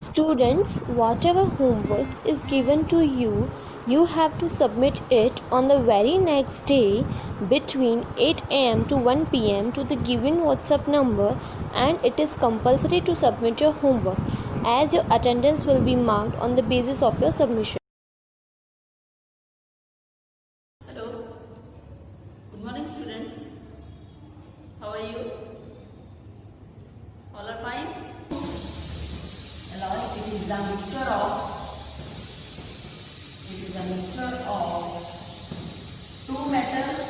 Students, whatever homework is given to you, you have to submit it on the very next day between 8 am to 1 pm to the given WhatsApp number, and it is compulsory to submit your homework as your attendance will be marked on the basis of your submission. Hello, good morning students. How are you? All are fine? Alloy, it is the mixture of two metals,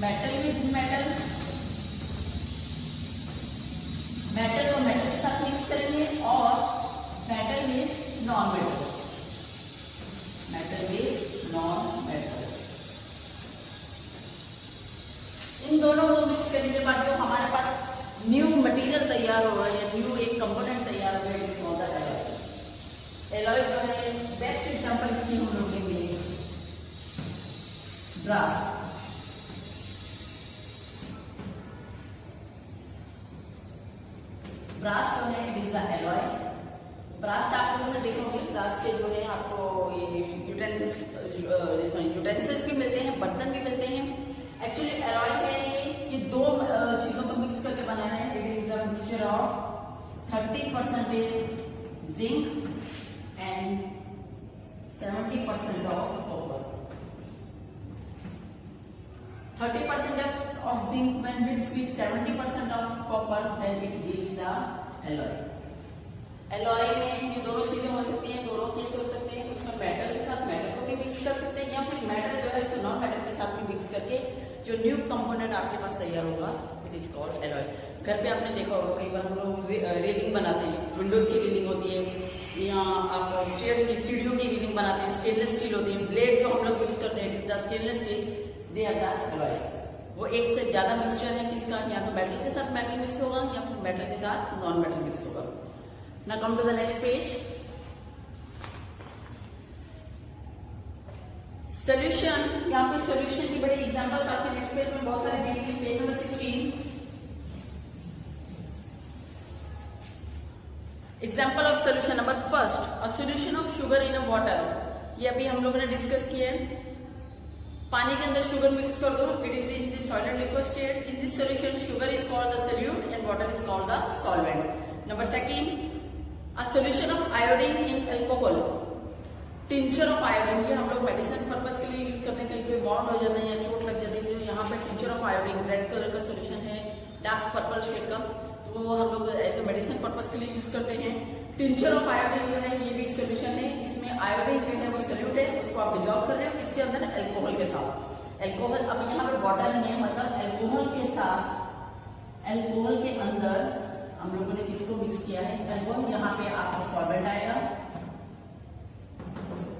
metal with metal, metal को metal के साथ mix करेंगे और metal with non metal, metal with non metal. इन दोनों को mix करने के बाद जो हमारे पास न्यू मटेरियल तैयार होगा या न्यू एक कंपोनेंट तैयार होगा, it is called alloy. Alloy जो है बेस्ट एग्जांपल इसकी हम लोग लेंगे ब्रास। ब्रास जो है it is the alloy. Brass का आप लोगों ने देखा होगा, ब्रास के जो है आपको ये यूटेंसिल्स भी मिलते हैं, बर्तन भी मिलते हैं। एक्चुअली एलॉय है ये दो चीजों को मिक्स करके बना है। It is the mixture of 30% zinc and 70% of copper. 30% of zinc when mixed with 70% of copper, then it gives the alloy. alloy में ये दोनों चीजें हो सकती हैं, दोनों केस हो सकते हैं। उसमें मेटल के साथ मेटल को भी मिक्स कर सकते हैं या फिर मेटल जो है इसको नॉन मेटल के साथ भी मिक्स करके जो न्यू कंपोनेंट आपके पास तैयार होगा, इट इज कॉल्ड एलॉय। घर पे आपने देखा होगा कई बार हम लोग रेलिंग बनाते हैं, विंडोज की रेलिंग होती है या आप स्टेयर्स की सीढ़ियों की रेलिंग बनाते हैं, स्टेनलेस स्टील होती है। ब्लेड जो हम लोग यूज करते हैं, it is the stainless steel, they are the alloys. वो एक से ज्यादा मिक्सचर है किसका, या तो मेटल के साथ मेटल मिक्स होगा या फिर मेटल के साथ नॉन मेटल मिक्स होगा। Now come to the next page. Solution, यहाँ पे सॉल्यूशन की बड़ी एग्जांपल्स आपके नेक्स्ट पेज में बहुत सारे देंगे। Page number 16, example of solution number first, a solution of sugar in a water. ये अभी हम लोगों ने डिस्कस किया है। पानी के अंदर शुगर मिक्स कर दो, it is in the solid liquid state. In this solution sugar is called the solute and water is called the solvent. Number second, a solution of iodine in alcohol. Tincture of iodine, ये हम लोग medicine purpose के लिए use करते हैं। कहीं पे bond हो जाता है या चोट लग जाती है, तो यहाँ पे tincture of iodine red colour का सोल्यूशन है, डार्क पर्पल शेड का, तो वो हम लोग एज ए मेडिसिन पर्पस के लिए यूज करते हैं। टिंचर ऑफ आयोडीन जो है ये भी एक सोल्यूशन है। इसमें आयोडीन जो है वो सोल्यूट है, उसको आप डिजॉल्व कर रहे हो इसके अंदर अल्कोहल के साथ। अल्कोहल, अब यहाँ पे वाटर नहीं है, मतलब अल्कोहल के साथ, अल्कोहल के अंदर हम लोगों ने किसको मिक्स किया है, अल्कोहल। यहाँ पे आपका सॉल्वेंट आएगा,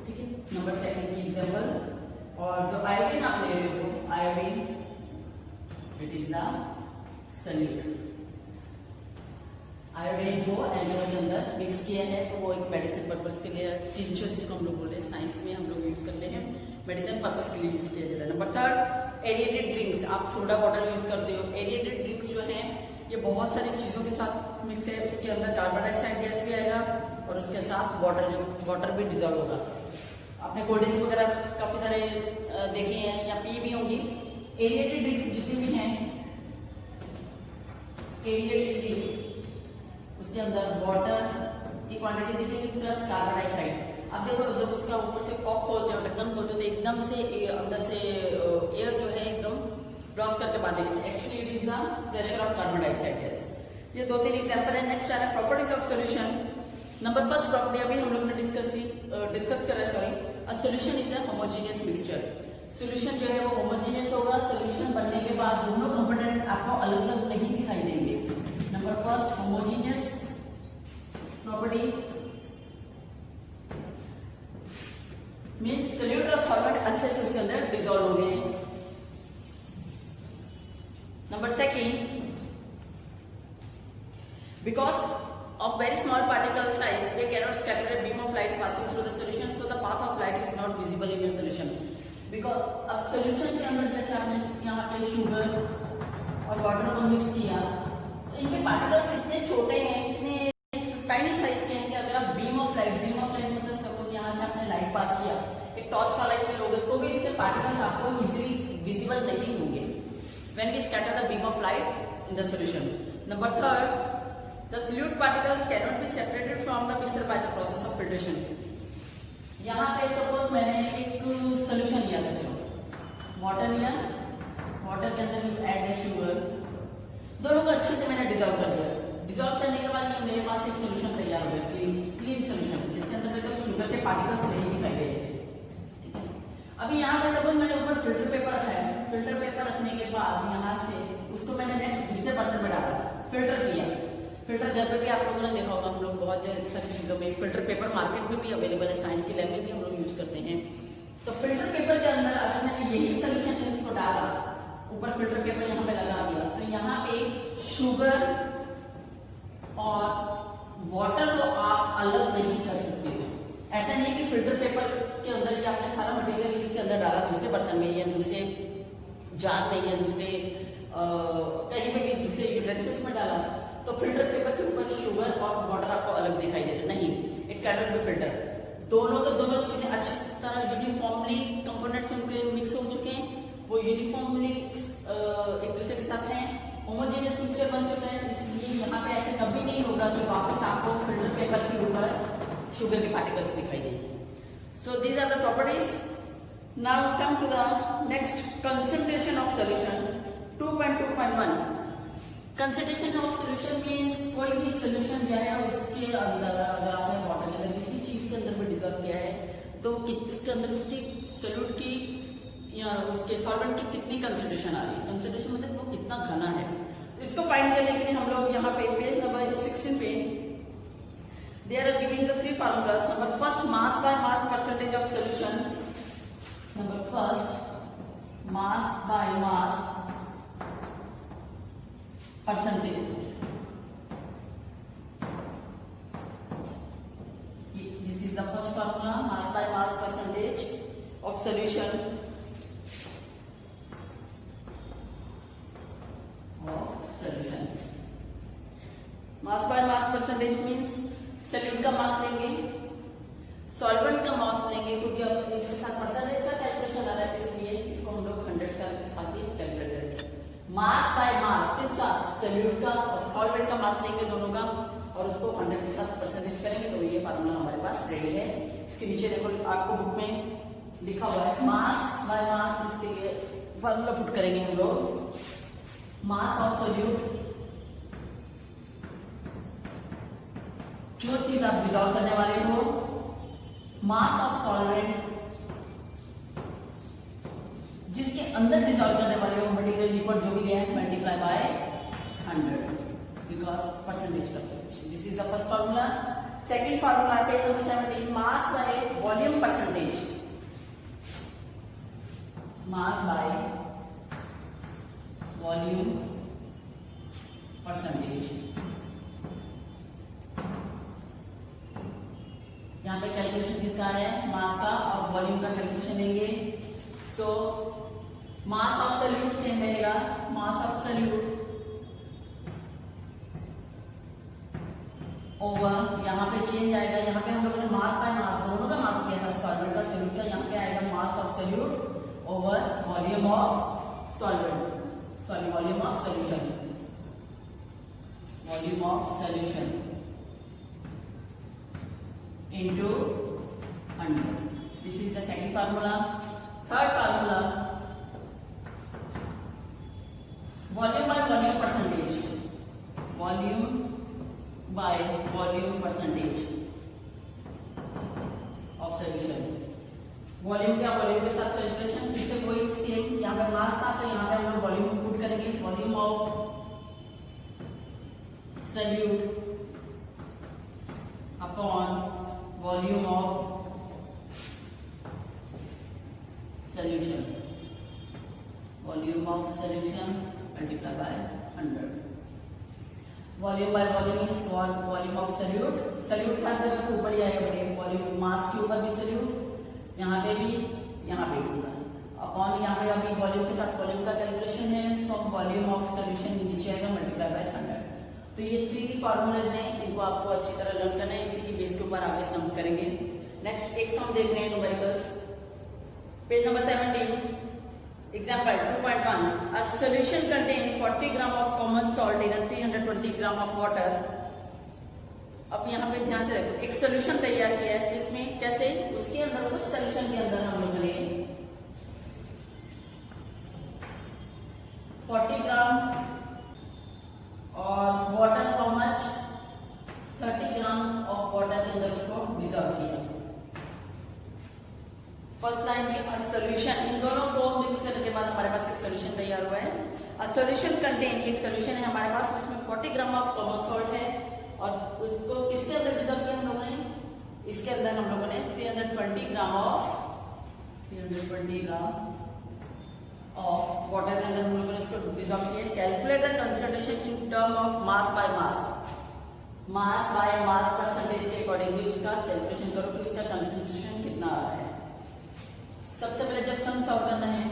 ठीक है। नंबर सेकंड की एग्जांपल, और जो आयोडीन आप ले रहे हो, iodine it is the solute. Iodine को अल्कोहल के अंदर मिक्स किया है, तो वो एक मेडिसिन पर्पस के लिए, टिंचर जिसको हम लोग बोल रहे हैं, साइंस में हम लोग यूज करते हैं, मेडिसिन पर्पस के लिए यूज किया जाता है। Number third, aerated drinks. आप सोडा वाटर यूज करते हो, एरिएटेड ड्रिंक्स जो है ये बहुत सारी चीजों के साथ मिक्स है। उसके अंदर कार्बन डाइऑक्साइड गैस भी आएगा और उसके साथ वाटर भी डिजॉल्व होगा। आपने कोल्ड ड्रिंक्स वगैरह काफी सारे देखे हैं या पी भी होंगी। एरिएटेड ड्रिंक्स जितनी भी हैं, एरिएटेड ड्रिंक्स, उसके अंदर वाटर की क्वांटिटी दिखेगी प्लस कार्बन डाइऑक्साइड। अब देखो जब उसका ऊपर से कॉक खोलते हो, ढक्कन खोलते हो, तो एकदम से अंदर से एयर जो है एकदम ब्लॉक करके बाहर निकलती है। Actually it is the pressure of carbon dioxide gas. ये दो तीन एग्जांपल है। नेक्स्ट आ रहा है properties of solution. Number first property अभी हम लोग ने डिस्कस कर रहे हैं, sorry. A solution is a homogeneous mixture. Solution जो है वो होमोजेनियस होगा। सॉल्यूशन बनने के बाद दोनों कंपोनेंट आपको अलग अलग नहीं दिखाई देंगे। Number first, homogeneous property means solute और सॉल्वेंट अच्छे से उसके अंदर डिजॉल्व हो गए हैं। Number second, because of very small particle size, they cannot scatter a beam of light passing through the solution, so the path of light is not visible in your solution. Because अब solution के अंदर जैसे आपने यहाँ पे sugar और water को mix किया, तो इनके पार्टिकल्स इतने छोटे हैं, इतने टाइनी साइज के हैं कि अगर आप बीम ऑफ लाइट मतलब सपोज यहाँ से आपने लाइट पास किया, एक टॉर्च का लाइट में लोगे तो भी इसके पार्टिकल्स आपको इजीली विजिबल नहीं होंगे when we scatter the beam of light in the solution. Number third, the solute particles can not be separated from the mixer by the process of filtration. यहाँ पे सपोज मैंने एक solution लिया था, चलो water लिया, वाटर के अंदर यू ऐड द शुगर, दोनों को अच्छे से मैंने डिजॉल्व कर दिया। डिजॉल्व करने के बाद मेरे पास एक सोल्यूशन तैयार हो गया, क्लीन सोल्यूशन, जिसके अंदर मेरे को शुगर के पार्टिकल्स नहीं दिखाई दे रहे थे, ठीक है। अभी यहाँ पे सपोज मैंने ऊपर फिल्टर पेपर रखा है, फिल्टर पेपर रखने के बाद यहाँ से उसको मैंने नेक्स्ट दूसरे बर्तन में डाला, फिल्टर किया। फिल्टर घर पे भी आप लोगों ने देखा होगा, हम लोग बहुत सारी चीजों में फिल्टर पेपर मार्केट में भी अवेलेबल है, साइंस की लैब में भी हम लोग यूज करते हैं। तो फिल्टर पेपर के अंदर अगर मैंने यही सोल्यूशन इसको डाला, ऊपर फिल्टर पेपर यहाँ पे लगा दिया, तो यहाँ पे शुगर और वाटर को आप अलग नहीं कर सकते हो। ऐसा नहीं कि फिल्टर पेपर के अंदर ही आपने सारा मटेरियल इसके अंदर डाला दूसरे बर्तन में या दूसरे जार में या दूसरे कहीं पे भी दूसरे यूटेंसिल्स में डाला, तो फिल्टर पेपर के ऊपर शुगर और वाटर आपको अलग दिखाई दे रहा नहीं, it can not B filter. दोनों के दोनों चीजें अच्छी तरह यूनिफॉर्मली कंपोनेंट्स उनके मिक्स हो चुके हैं, वो यूनिफॉर्मली एक दूसरे के साथ हैं, होमोजेनियस मिक्सचर बन चुका है, इसलिए यहाँ पे ऐसे कभी नहीं होगा कि वापस आपको फिल्टर पेपर के ऊपर शुगर के पार्टिकल्स दिखाई देंगे। So these are the properties. Now come to the next, concentration of solution 2.2.1। Concentration of solution means कोई भी सॉल्यूशन जो है उसके अंदर अगर आपने वाटर के अंदर किसी चीज के अंदर भी डिजॉल्व किया है तो उसके अंदर उसकी सॉल्यूट की या उसके सॉल्वेंट की कितनी कंसंट्रेशन आ रही है, कंसंट्रेशन मतलब वो कितना घना है। तो इसको फाइंड करने के लिए हम लोग यहाँ पे पेज नंबर 16 पे they are giving the 3 formulas. Number first, mass by mass percentage of solution. Number first, mass by mass percentage. This is the first formula, mass by mass percentage of solution mass by mass percentage means solute का mass लेंगे, solvent का mass लेंगे, क्योंकि अब इसके साथ percentage का calculation आ रहा है इसलिए इसको हम लोग हंड्रेड्स का साथ ही कैलकुलेट करेंगे। मास बाय मास किसका, सॉल्यूट का और सॉल्वेंट का मास लेंगे दोनों का और उसको 100 के साथ परसेंटेज करेंगे, तो ये फार्मूला हमारे पास रेडी है। इसके नीचे देखो आपको बुक में लिखा हुआ है मास बाय मास, इसके लिए फार्मूला पुट करेंगे हम लोग। मास ऑफ सॉल्यूट, जो चीज आप डिजॉल्व करने वाले हो, मास ऑफ सॉल्वेंट जिसके अंदर डिजॉल्व करने वाले हो मटेरियल लिक्विड जो भी है, multiply by 100 because percentage calculation. This is the first formula. Second formula page number 17, mass by volume percentage. Mass by volume percentage. यहाँ पे कैलकुलेशन किसका है, मास का और वॉल्यूम का कैलकुलेशन लेंगे। सो मास ऑफ सॉल्यूट सेम रहेगा, मास ऑफ सॉल्यूट ओवर, यहाँ पे चेंज आएगा, यहाँ पे हम लोगों ने मास बाय मास दोनों का मास किया था, सॉल्वेंट का सॉल्यूट का, यहाँ पे आएगा मास of solute over volume of solvent, sorry volume of solution, volume of solution into 100. This is the second formula. Third formula, volume by volume percentage. Volume by volume percentage of solution. Volume क्या, volume के साथ calculation फिर से कोई same, यहाँ पे मास था तो यहाँ पे हम लोग वॉल्यूम पुट करेंगे, volume of solute upon volume of solution, volume of solution multiply by 100। Volume by volume means volume of solute, solute हर जगह के ऊपर ही आएगा बेटे, वॉल्यूम मास के ऊपर भी सॉल्यूट, यहाँ पे भी, यहाँ पे भी अपॉन, यहाँ पे अभी वॉल्यूम के साथ वॉल्यूम का कैलकुलेशन है, सो वॉल्यूम ऑफ सॉल्यूशन नीचे आएगा मल्टीप्लाई बाय 100। तो ये 3 फॉर्मूलेज हैं, इनको आपको अच्छी तरह लर्न करना है, इसी की बेस के ऊपर आगे सम्स करेंगे। नेक्स्ट एक सम देख रहे हैं numericals, page number 17, example 2.1, a solution contain 40 gram of common salt in 320 gram of water. अब यहाँ पे ध्यान से रखो, एक सॉल्यूशन तैयार किया है, इसमें कैसे, उसके अंदर उस सॉल्यूशन के अंदर हम लोगों ने 40 ग्राम और water how much 30 gram of water के अंदर उसको डिजॉल्व किया। फर्स्ट लाइन में सॉल्यूशन, इन दोनों को मिक्स करने के बाद हमारे पास एक सॉल्यूशन तैयार हुआ है। अ सॉल्यूशन कंटेन, एक सॉल्यूशन है हमारे पास, उसमें 40 ग्राम ऑफ कॉमन सॉल्ट है और उसको किसके अंदर डिजॉल्व किया हम लोगों ने, इसके अंदर हम लोगों ने 320 ग्राम ऑफ वाटर के अंदर हम लोगों ने इसको डिजॉल्व किया। Calculate the concentration in term of mass by mass percentage के अकॉर्डिंगली उसका कैलकुलेशन करो कि उसका कंसंट्रेशन कितना आ रहा है। सबसे पहले जब सम सॉल्व करना है,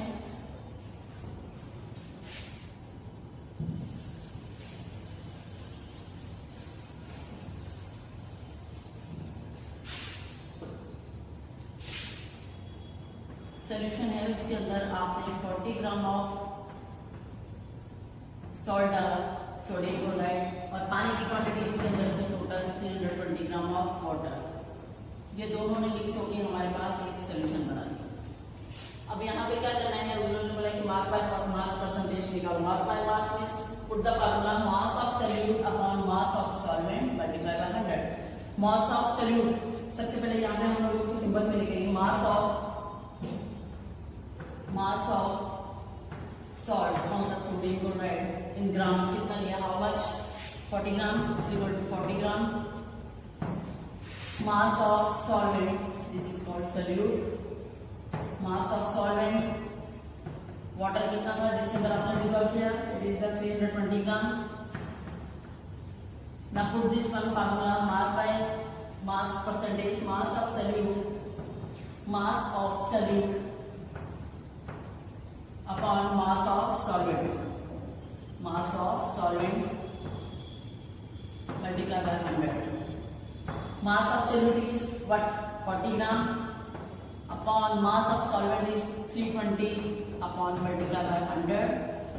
सॉल्यूशन है उसके अंदर आपने 40 ग्राम ऑफ सॉल्ट डाला, सोडियम क्लोराइड, और पानी की क्वांटिटी उसके अंदर थी टोटल 320 ग्राम ऑफ वाटर। ये दोनों ने मिक्स होकर हमारे पास एक सॉल्यूशन बना दिया। अब यहाँ पे क्या करना है, उन्होंने बोला कि मास बाय मास परसेंटेज निकालो। मास by mass means put the formula mass of solute upon mass of solvent multiply by 100। Mass of solute, सबसे पहले यहाँ पे हम लोग उसको सिंबल में लिखेंगे, मास ऑफ सॉल्ट, कौन सा, सोडियम क्लोराइड, इन ग्राम्स कितना लिया, how much 40 gram equal to 40 gram. Mass of solvent, this is called solute, mass of solvent, water कितना था जिसके अंदर आपने डिसॉल्व किया, it is the 320 gram. Now put this one formula, mass by mass percentage, mass of solute upon mass of solvent multiply by 100। Mass of solute is what 40 gram upon mass of solvent is 320 upon multiply by 100।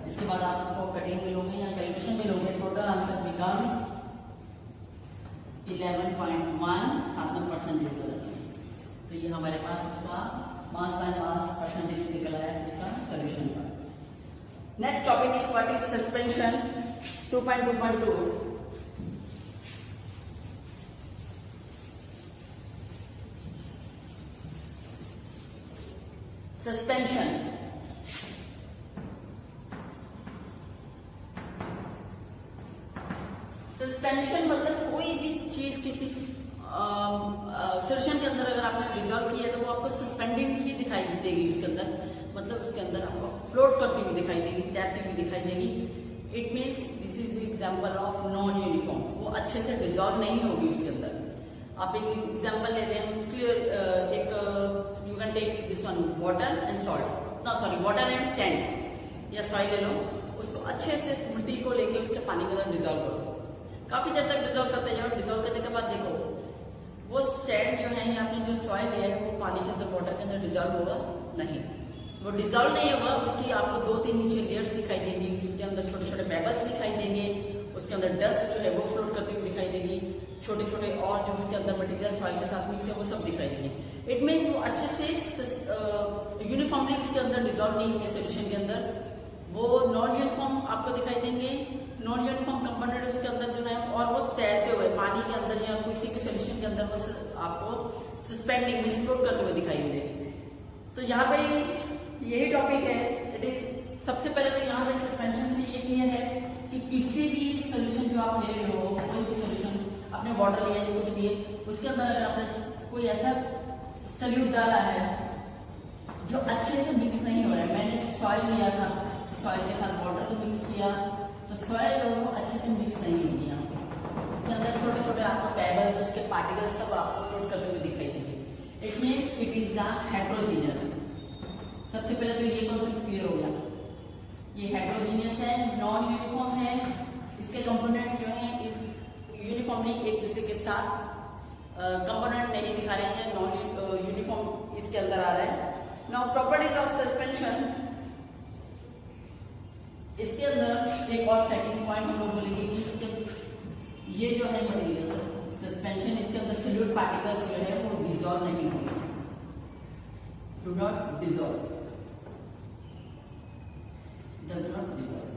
इसके बाद आप इसको cutting में लोगे या calculation में लोगे, total answer becomes 11.1, 7%। तो ये हमारे पास उसका मास बाय मास परसेंटेज निकल आया इसका सॉल्यूशन का। Next topic is what is suspension 2.2.2। Suspension मतलब कोई भी चीज किसी सॉल्यूशन के अंदर अगर आपने डिजॉल्व किया तो वो आपको सस्पेंडिंग ही दिखाई देगी उसके अंदर, मतलब उसके अंदर आपको फ्लोट करती हुई दिखाई देगी, तैरती हुई दिखाई देगी। It means this is example of non uniform, वो अच्छे से डिजॉल्व नहीं होगी उसके अंदर। आप एक एग्जांपल ले रहे हैं क्लियर, एक you can take this one water and salt, water and sand या सॉइल ले लो, उसको अच्छे से मिट्टी को लेके उसके पानी के अंदर डिजॉल्व करो, काफी देर तक डिजॉल्व करते जाओ। डिजॉल्व करने के बाद देखो वो सैंड जो है या आपने जो सॉइल लिया है वो पानी के अंदर वाटर के अंदर डिजॉल्व होगा नहीं, वो डिजॉल्व नहीं होगा। उसकी आपको 2-3 नीचे लेयर्स दिखाई देंगी, उसके अंदर छोटे छोटे पेबल्स दिखाई देंगे, उसके अंदर डस्ट जो है वो फ्लोट करती हुई दिखाई देगी, छोटे छोटे और जो उसके अंदर मटेरियल सॉइल के साथ मिक्स है वो सब दिखाई देंगे। इट मीन्स वो अच्छे से यूनिफॉर्मली उसके अंदर डिजॉल्व नहीं होंगे सॉल्यूशन के अंदर, वो नॉन यूनिफॉर्म आपको दिखाई देंगे, नॉन यूनिफॉर्म कंपोनेंट उसके अंदर जो है, और वो तैरते हुए पानी के अंदर या किसी के सॉल्यूशन के अंदर वो आपको सस्पेंडिंग में फ्लोट करते हुए दिखाई देंगे। तो यहाँ पे यही टॉपिक है। इट इज सबसे पहले तो यहाँ पे सस्पेंशन से ये क्लियर है कि किसी भी सॉल्यूशन जो आप ले रहे हो, कोई भी सॉल्यूशन, आपने वाटर लिया या कुछ भी है, उसके अंदर अगर आपने कोई ऐसा सॉल्यूट डाला है जो अच्छे से मिक्स नहीं हो रहा है, मैंने सॉइल लिया था, सॉइल के साथ वाटर को मिक्स किया तो सॉइल जो है अच्छे से मिक्स नहीं होगी, यहाँ पे उसके अंदर छोटे छोटे आपको पेबल्स, उसके पार्टिकल्स सब आपको फ्लोट करते हुए दिखाई देंगे। It means it is the heterogeneous. सबसे पहले तो ये कॉन्सेप्ट क्लियर हो गया, ये हेट्रोजीनियस है, नॉन यूनिफॉर्म है, इसके कंपोनेंट्स जो हैं एक दूसरे के साथ कंपोनेंट नहीं दिखा रहे हैं, नॉन यूनिफॉर्म इसके अंदर आ रहा है। नाउ प्रॉपर्टीज ऑफ सस्पेंशन, इसके अंदर एक और सेकंड पॉइंट हम लोग बोलेंगे कि इसके ये जो है मटेरियल सस्पेंशन, इसके अंदर सोल्यूट पार्टिकल्स जो है वो डिसॉल्व नहीं होंगे, do not dissolve, does not dissolve.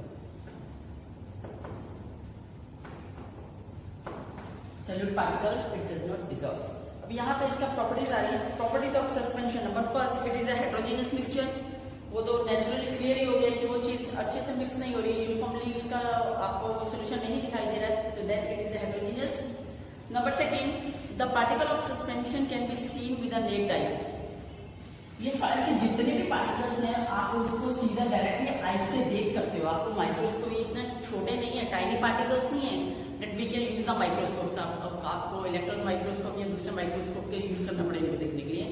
Solute particles it does not dissolve. अब यहाँ पे इसका प्रॉपर्टीज आ रही है। Properties of suspension, number first, it is a heterogeneous mixture. वो तो नेचुरली क्लियर ही हो गया कि वो चीज अच्छे से मिक्स नहीं हो रही है, यूनिफॉर्मली उसका आपको वो सोल्यूशन नहीं दिखाई दे रहा है, तो then it is heterogeneous. Number second, the particle of suspension can be seen with a naked eyes. ये सॉइल के जितने भी पार्टिकल्स हैं आप उसको सीधा डायरेक्टली आइज से देख सकते हो। आपको माइक्रोस्कोप इतने छोटे नहीं है, टाइनी पार्टिकल्स नहीं है that we can use the microscopes। आपको इलेक्ट्रॉन माइक्रोस्कोप या दूसरे माइक्रोस्कोप के यूज करना पड़ेगा देखने के लिए।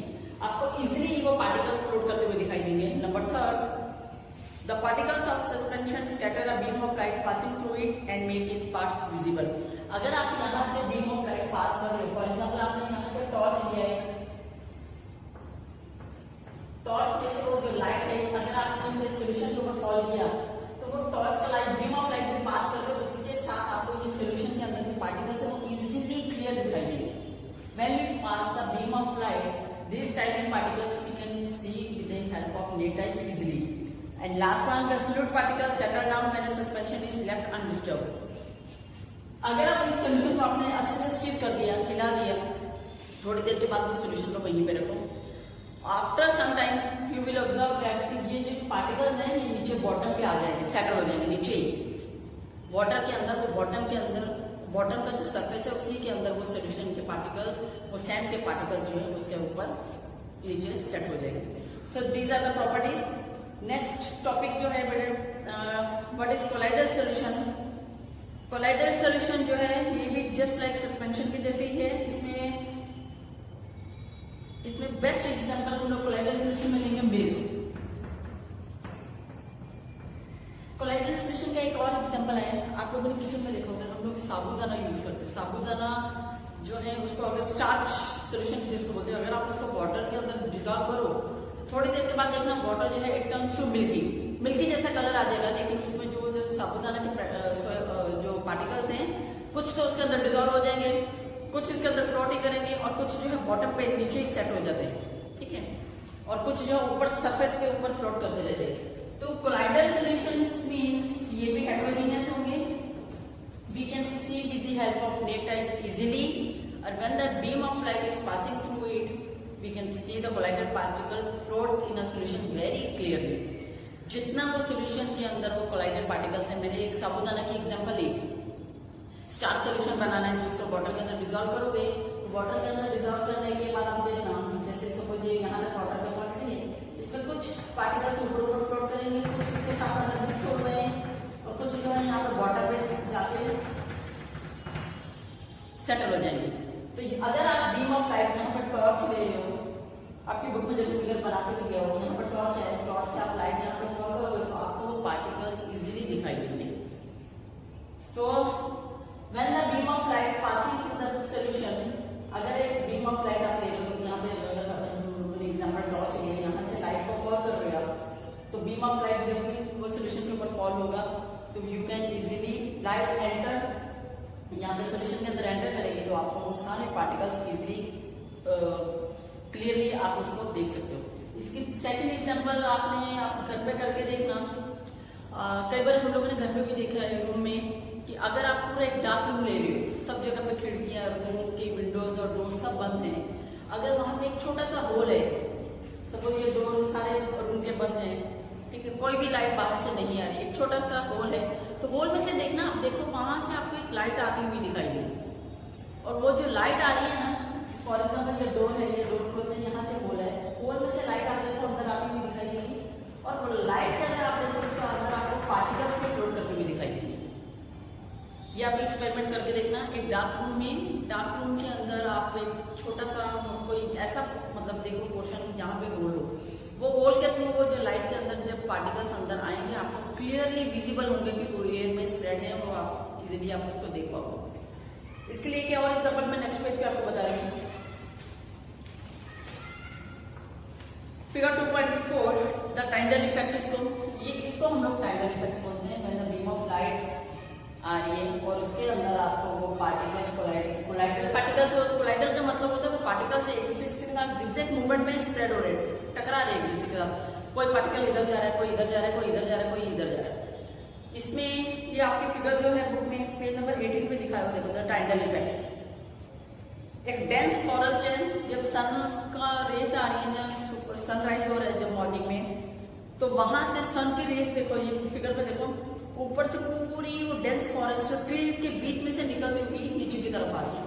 आपको इजीली वो पार्टिकल्स फ्लोट करते हुए दिखाई देंगे। Number third, the particles of suspension scatter a beam of light passing through it and make its parts visible. अगर आप यहाँ से बीम ऑफ लाइट पास कर रहे हो, फॉर एग्जाम्पल आपने यहाँ से टॉर्च लिया है, टॉर्च में से वो जो लाइट है अगर आपने इसे सोल्यूशन के ऊपर फॉल किया तो वो टॉर्च का लाइट बीम ऑफ लाइट जो पास कर रहे हो उसके साथ आपको ये सोल्यूशन के अंदर जो पार्टिकल्स है वो इजीली क्लियर दिखाई देंगे। When we pass the beam of light, these tiny particles we can see with the help of naked eyes easily. And last one, the solute particles settle down when the suspension is left undisturbed. अगर आप इस solution को आपने अच्छे से stir कर दिया, हिला दिया, थोड़ी देर के बाद उस सोल्यूशन को वहीं पे रखो। After some time you will observe that ये जो पार्टिकल्स हैं ये नीचे बॉटम पे आ जाएंगे, सेटल हो जाएंगे नीचे ही वाटर के अंदर। वो बॉटम के अंदर, बॉटम का जो सरफेस है उसी के अंदर वो सोल्यूशन के पार्टिकल्स, वो सैंड के पार्टिकल्स जो है उसके ऊपर नीचे सेट हो जाएंगे। So these are the properties. Next topic जो है what is colloidal solution. Colloidal solution जो है ये भी जस्ट लाइक सस्पेंशन के जैसे ही है। इसमें बेस्ट एग्जांपल हम लोग कोलाइडल सोल्यूशन में लेंगे मिल्क। कोलाइडल सोल्यूशन का एक और एग्जांपल है, आप लोगों ने किचन में देखा होगा, हम लोग साबूदाना यूज करते हैं। साबूदाना जो है उसको अगर स्टार्च सोल्यूशन जिसको बोलते हैं, अगर आप उसको वाटर के अंदर डिजॉल्व करो थोड़ी देर के बाद देखना वाटर जो है it turns to milky, milky जैसा कलर आ जाएगा। लेकिन उसमें जो साबूदाना के जो पार्टिकल्स हैं कुछ तो उसके अंदर डिजॉल्व हो जाएंगे, कुछ इसके अंदर फ्लोट ही करेंगे और कुछ जो है बॉटम पे नीचे ही सेट हो जाते हैं, ठीक है, और कुछ जो है ऊपर सरफेस पे ऊपर फ्लोट करते रहते हैं। तो कोलाइडल सॉल्यूशंस मींस ये भी हेटेरोजेनियस होंगे, we can see with the help of naked eyes easily, और when the beam of light is passing through it we can see the colloidal particle float in a solution very clearly. जितना वो solution के अंदर वो colloidal particles है, मैंने एक साबूदाना की एग्जांपल ली, स्टार्च सॉल्यूशन बनाना है तो उसको वाटर के अंदर डिजॉल्व करोगे, वाटर के अंदर डिजॉल्व करने के बाद आप देखना जैसे सपोज ये यहाँ तक वाटर का क्वांटिटी है, इसमें कुछ पार्टिकल्स ऊपर ऊपर फ्लोट करेंगे, कुछ उसके साथ अंदर मिक्स हो गए और कुछ जो है यहाँ पर वाटर पे जाके सेटल हो जाएंगे। तो अगर आप बीम ऑफ लाइट यहाँ पर टॉर्च ले रहे हो, आपकी बुक में जब फिगर बना के भी गया हो, यहाँ पर टॉर्च है, टॉर्च से आप लाइट यहाँ पर फॉल करोगे तो आपको वो पार्टिकल्स इजीली दिखाई देंगे। सो when the beam of light passing through the solution, अगर एक बीम ऑफ लाइट आप ले रहे हो, यहाँ पे एग्जाम्पल टॉर्च है, यहाँ से लाइट को फॉल कर रहे हो आप, तो बीम ऑफ लाइट जब भी वो सोल्यूशन के ऊपर फॉल होगा तो you can easily light enter, यहाँ पे सोल्यूशन के अंदर एंटर करेगी तो आपको वो सारे पार्टिकल्स इजीली क्लियरली आप उसको देख सकते हो। इसकी सेकंड एग्जांपल आपने आप घर पे करके देखना। कई बार हम लोगों ने घर पे भी देखा है रूम में कि अगर आप पूरा एक डार्क रूम ले रहे हो, सब जगह पे खिड़कियां, रूम के विंडोज और डोर सब बंद हैं, अगर वहां पे एक छोटा सा होल है, सपोज ये डोर सारे रूम के बंद हैं, ठीक है, कोई भी लाइट बाहर से नहीं आ रही, एक छोटा सा होल है, तो होल में से देखना, आप देखो वहां से आपको एक लाइट आती हुई दिखाई देगी, और वो जो लाइट आ रही है ना, फॉर एग्जाम्पल ये डोर है, ये डोर क्लोज है, यहाँ से होल है, होल में से लाइट आपको अंदर आती हुई दिखाई देगी, और वो लाइट के अंदर आप देखो उसके अंदर आपको पार्टिकल्स को फ्लोट करते हुए दिखाई देगी। ये आप एक्सपेरिमेंट करके देखना। एक डार्क रूम में, डार्क रूम के अंदर आप एक छोटा सा कोई ऐसा मतलब देखो पोर्शन जहाँ पे होल हो, वो होल के थ्रू वो जो लाइट के अंदर जब पार्टिकल्स अंदर आएंगे आपको क्लियरली विजिबल होंगे कि वो एयर में स्प्रेड है, वो आप इजीली आप उसको देख पाओगे। इसके लिए क्या और एग्जाम्पल मैं नेक्स्ट पेज पे आपको बता रही हूँ। फिगर 2.4 द टाइंडल इफेक्ट, इसको हम लोग टाइंडल इफेक्ट बोलते हैं। When the beam of light आ रही है और उसके अंदर आपको वो पार्टिकल्स कोलाइडल पार्टिकल्स, कोलाइडल का मतलब होता है वो पार्टिकल्स एक दूसरे के साथ जिगजैग मूवमेंट में स्प्रेड हो रहे हैं, टकरा रहे हैं एक दूसरे के साथ। कोई पार्टिकल इधर जा रहा है, कोई इधर जा रहा है, कोई इधर जा रहा है, कोई इधर जा रहा है। इसमें ये आपकी फिगर जो है बुक में पेज नंबर 18 पे दिखाया हुआ, देखो द टाइंडल इफेक्ट। एक डेंस फॉरेस्ट है, जब सन का रेस आ रही है, जब सनराइज हो रहा है जब मॉर्निंग में, तो वहां से सन की रेस देखो, ये फिगर पे देखो, ऊपर से पूरी वो डेंस फॉरेस्ट ट्री के बीच में से निकलती हुई नीचे की तरफ आ रही है।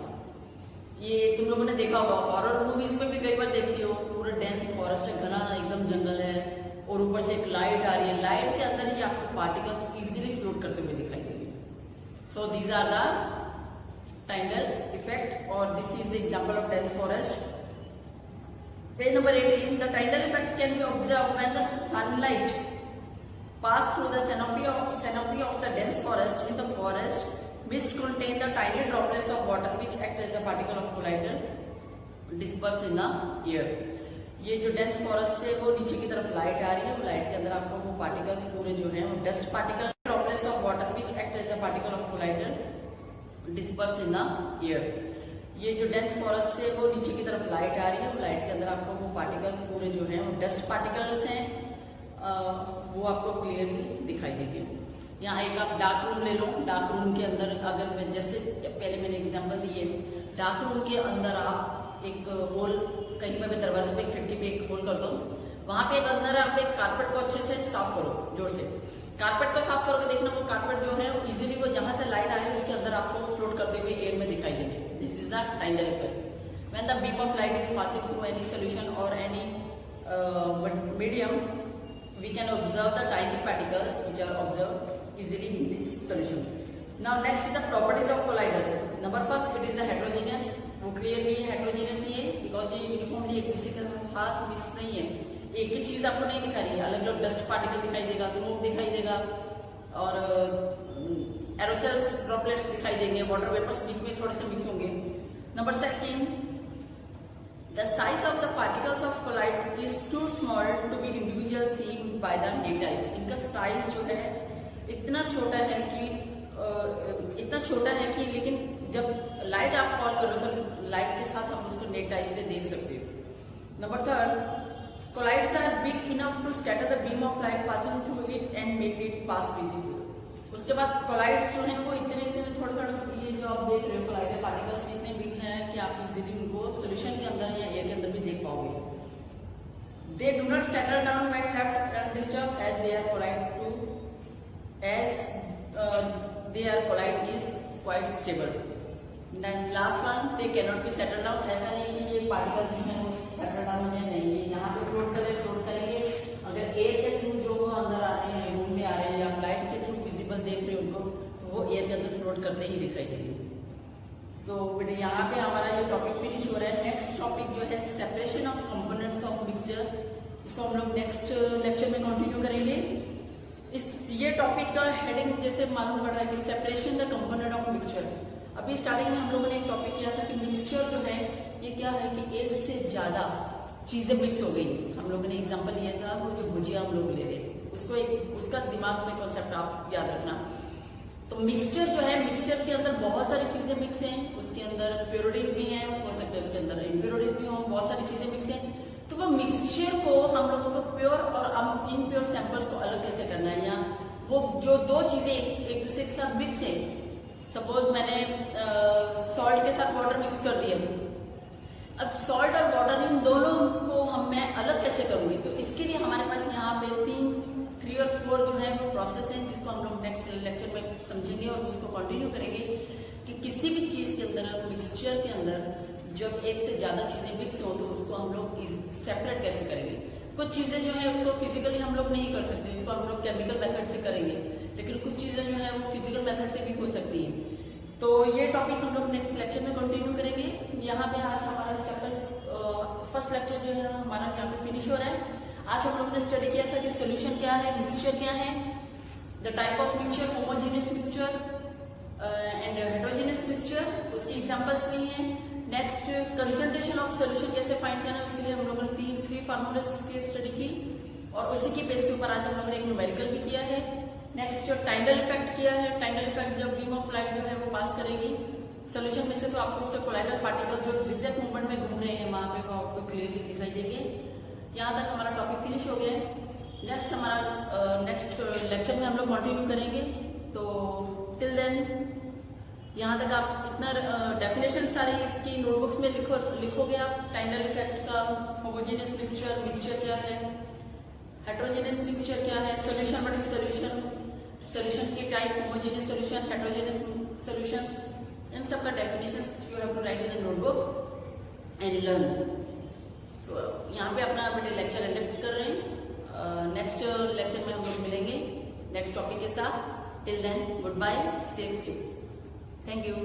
ये तुम लोगों ने देखा होगा, हॉरर मूवीज में भी कई बार देखती हो, पूरा डेंस फॉरेस्ट है, घना एकदम जंगल है और ऊपर से एक लाइट आ रही है, लाइट के अंदर ही आपको पार्टिकल्स इजीली फ्लोट करते हुए दिखाई देंगे। So these are the Tyndall effect और this is the example of dense forest. Page number 18, the tidal effect can be observed when the sunlight pass through the canopy of the dense forest. In the forest, mist contain the tiny droplets of water which act as a particle of collider dispersed in the air. ये जो dense forest से वो नीचे की तरफ light आ रही है, वो लाइट के अंदर आपको वो पार्टिकल्स पूरे जो है वो dust particle droplets of water which act as a particle of collider disperse in the air. ये जो डेंस फॉरेस्ट से वो नीचे की तरफ लाइट आ रही है, वो लाइट के अंदर आपको वो पार्टिकल्स पूरे जो है वो डस्ट पार्टिकल्स हैं, वो आपको क्लियरली दिखाई देंगे। यहाँ एक आप डार्क रूम ले लो, डार्क रूम के अंदर अगर मैं जैसे पहले मैंने एग्जांपल दिए, डार्क रूम के अंदर आप एक होल कहीं पर भी दरवाजे पे खिड़की पे एक होल कर दो, वहां पे अंदर आप एक कारपेट को अच्छे से साफ करो, जोर से कारपेट को साफ करोगे, देखना वो कारपेट जो है इजीली वो जहां से लाइट आ रही है उसके अंदर आपको फ्लोट करते हुए एयर में दिखाई देंगे। This is the tidal effect. When the beam of light is passing through any solution or any medium, we can observe the tiny particles which are observed easily in this solution. Now next is the properties of collider. Number first, it is the heterogeneous. वो clearly heterogeneous ही है because ये uniformly एक दूसरे के साथ mix नहीं है, एक ही चीज आपको नहीं दिखा रही है, अलग अलग डस्ट पार्टिकल दिखाई देगा, स्मोक दिखाई देगा और एरोसल्स ड्रॉपलेट्स दिखाई देंगे, वाटर वेपर्स बीच में थोड़े से मिक्स होंगे। Number second, the size of the particles of colloid is too small to be individual seen by the naked eyes. इनका साइज जो है इतना छोटा है कि लेकिन जब लाइट आप फॉल करो तो लाइट के साथ आप उसको नेक्ड आइज से देख सकते हो। Number third, collides are big enough to scatter the beam of light passing through it and make it pass within it। उसके बाद कोलाइड्स जो हैं वो इतने थोड़े ये जो आप देख रहे हो कोलाइडल पार्टिकल्स इतने बिग हैं कि आप इजीली उनको सॉल्यूशन के अंदर या एयर के अंदर भी देख पाओगे। They do not settle down when left undisturbed as they are colloid to their collide is quite stable. Then last one, they cannot be settled down. ऐसा नहीं कि ये पार्टिकल्स जो हैं वो सेटल डाउन है, नहीं, ये यहाँ पे फ्लोट करेंगे। अगर एयर के थ्रू जो वो अंदर आ रहे हैं, रूम में आ रहे हैं, या लाइट के थ्रू विजिबल देख रहे हैं उनको, तो वो एयर के अंदर फ्लोट करते ही दिखाई देंगे। तो बेटे यहाँ पे हमारा ये टॉपिक फिनिश हो रहा है। नेक्स्ट टॉपिक जो है separation of components of mixture, इसको हम लोग नेक्स्ट लेक्चर में कंटिन्यू करेंगे। ये टॉपिक का हेडिंग जैसे मालूम पड़ रहा है कि separation the component of mixture. अभी स्टार्टिंग में हम लोगों ने एक टॉपिक किया था कि मिक्सचर जो है ये क्या है कि एक से ज्यादा चीजें मिक्स हो गई। हम लोगों ने एग्जांपल लिया था वो जो भुजिया हम लोग ले रहे हैं, उसको उसका दिमाग में कॉन्सेप्ट आप याद रखना। तो मिक्सचर जो है, मिक्सचर के अंदर बहुत सारी चीजें मिक्स हैं, उसके अंदर प्योरिटीज भी हैं, हो सकता है उसके अंदर इम्प्योरिटीज भी हों, बहुत सारी चीजें मिक्स हैं। तो वो मिक्सचर को हम लोगों को प्योर और इनप्योर सैंपल्स को अलग कैसे करना है, या वो जो दो चीजें एक दूसरे के साथ मिक्स है, सपोज मैंने सॉल्ट के साथ वाटर मिक्स कर दिया, अब सॉल्ट और वाटर इन दोनों को मैं अलग कैसे करूंगी। तो इसके लिए हमारे पास यहाँ पे 3 और 4 जो है वो प्रोसेस है, जिसको हम लोग नेक्स्ट लेक्चर में समझेंगे और उसको कंटिन्यू करेंगे कि किसी भी चीज के अंदर, मिक्सचर के अंदर जब एक से ज्यादा चीजें मिक्स हो तो उसको हम लोग सेपरेट कैसे करेंगे। कुछ चीजें जो है उसको फिजिकली हम लोग नहीं कर सकते, उसको हम लोग केमिकल मेथड से करेंगे, लेकिन कुछ चीजें जो है वो फिजिकल मेथड से भी हो सकती है। तो ये टॉपिक हम लोग नेक्स्ट लेक्चर में कंटिन्यू करेंगे। यहाँ पे आज हमारा चैप्टर फर्स्ट लेक्चर जो है हमारा यहाँ पे फिनिश हो रहा है। आज हम लोग ने स्टडी किया था कि सोल्यूशन क्या है, मिक्सचर क्या है, the type of mixture, homogeneous mixture and heterogeneous mixture. Mixture, उसकी एग्जांपल्स ली हैं। नेक्स्ट कंसंट्रेशन ऑफ सॉल्यूशन कैसे फाइंड करना है, उसके लिए हम लोगों ने थ्री फार्मूलाज की स्टडी की और उसी की बेस के ऊपर आज हम लोगों ने एक न्यूमेरिकल भी किया है। नेक्स्ट जो टाइंडल इफेक्ट किया है, टाइंडल इफेक्ट जब बीम ऑफ लाइट जो है वो पास करेगी सॉल्यूशन में से तो आपको उसके कोलाइडल पार्टिकल जो जिगजैग मूवमेंट में घूम रहे हैं वहां पे वो आपको क्लियरली दिखाई देंगे। यहाँ तक हमारा टॉपिक फिनिश हो गया है। नेक्स्ट हमारा नेक्स्ट लेक्चर में हम लोग कंटिन्यू करेंगे। तो टिल देन यहाँ तक आप इतना डेफिनेशन सारी इसकी नोटबुक्स में लिखोगे आप। टाइंडल इफेक्ट का, होमोजेनियस मिक्सचर, मिक्सचर क्या है, हेट्रोजेनियस मिक्सचर क्या है, solution what is solution, solution की type, homogeneous solution, heterogeneous solutions, इन सब का definition you have to write in a notebook and learn. So यहाँ पे अपना बेटे लेक्चर एंड कर रहे हैं। नेक्स्ट लेक्चर में हम लोग मिलेंगे नेक्स्ट टॉपिक के साथ। Till then good bye, safe stay, thank you.